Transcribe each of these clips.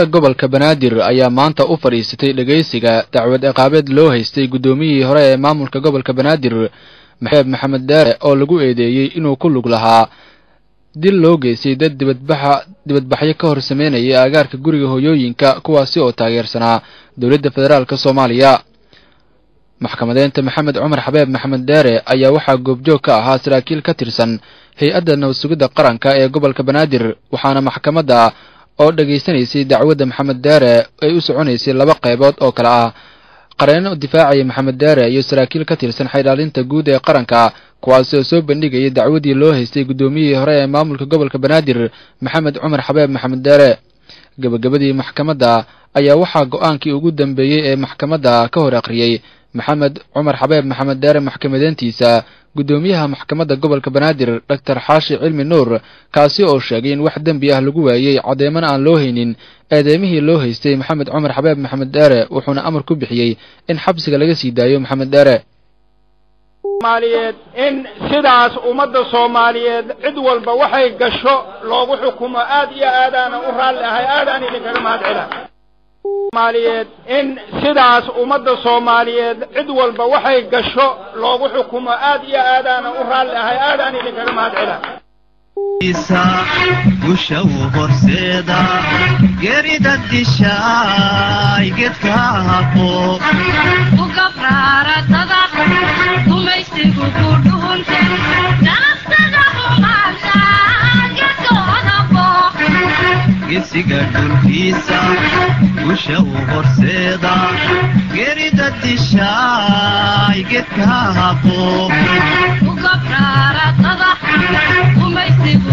gobolka Banaadir ayaa maanta u fariisatay dhageysiga dacwad ciqaabeed loo haystay gudoomiyihii hore ee maamulka gobolka Banaadir Maxamed Daare oo lagu eedeeyay inuu ku lug lahaa dil loo geystay dad dibadbaxyo ka hor sameynayay agaarka guriga hooyooyinka kuwaasi oo taageersanaa dawladda federaalka Soomaaliya. maxkamadeynta Maxamed Cumar Xabeeb Maxamed Daare ayaa waxaa goobjoog ka ahaa saraakiil ka tirsan hay'adda nabad-sugidda qaranka ee gobolka Banaadir waxaana maxkamadda oo dhageysanaysay dacwadda Maxamed Daare ay u soconaysay laba qaybood oo kala ah qareeno difaacaya Maxamed Daare iyo saraakiil ka tirsan xeelaalinta guud ee qaranka kuwaas oo soo bandhigay dacwadii loo haystay gudoomiyihii hore ee maamulka gobolka Banaadir Maxamed Cumar Xabeeb Maxamed Daare. gabagabadii maxkamadda ayaa waxaa go'aankii ugu dambeeyay ee maxkamadda ka hor aqriyay Maxamed Cumar Xabeeb Maxamed Daare maxkamadeyntiisa gudoomiyaha maxkamadda gobolka Banaadir Dr. Xaashi Cilmi Nuur kaasi oo sheegay in wax dambi ah lagu waayay cadeeman aan loo haynin eedeemihii loo haystay Maxamed Cumar Xabeeb Maxamed Daare wuxuuna amar ku bixiyay in xabsiga laga sii daayo Maxamed Daare. Soomaaliyeed in sidaas ummadda Soomaaliyeed cid walba waxay gasho loogu xukumo aad iyo aad aan u raali ahay aad aan idinkaga mahadcelaa. Soomaaliyeed in sidaas ummadda Soomaaliyeed cid walba waxay gasho loogu xukumo aad iyo aad aan u raali ahay aad aan idinkaga mahadcelaa. gusha horseeda geerida dishay gedka haqo u gabraratada dumaystigu ku dhuunta naftada humaanta gedka haqo gesiga dhulkiisa gusha horseeda geerida dishay gedka haqo u gabraratada dumaystigu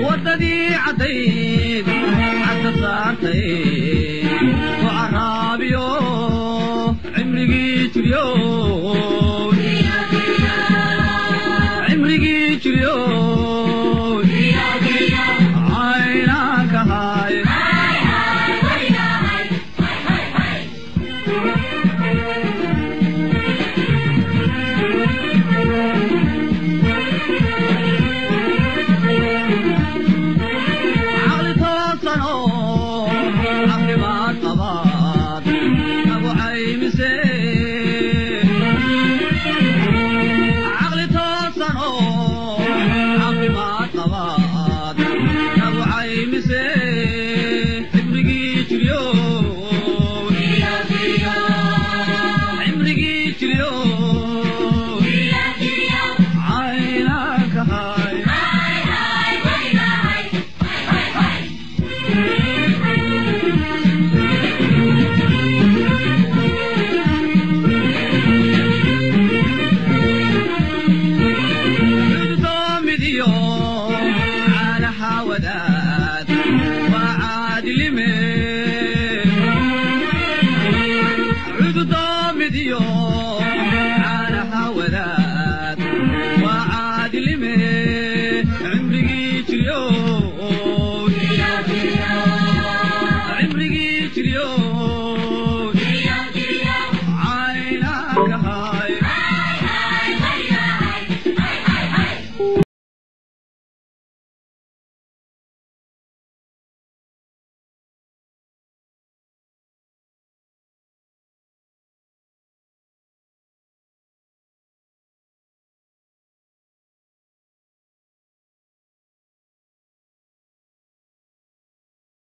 wadadii cadeed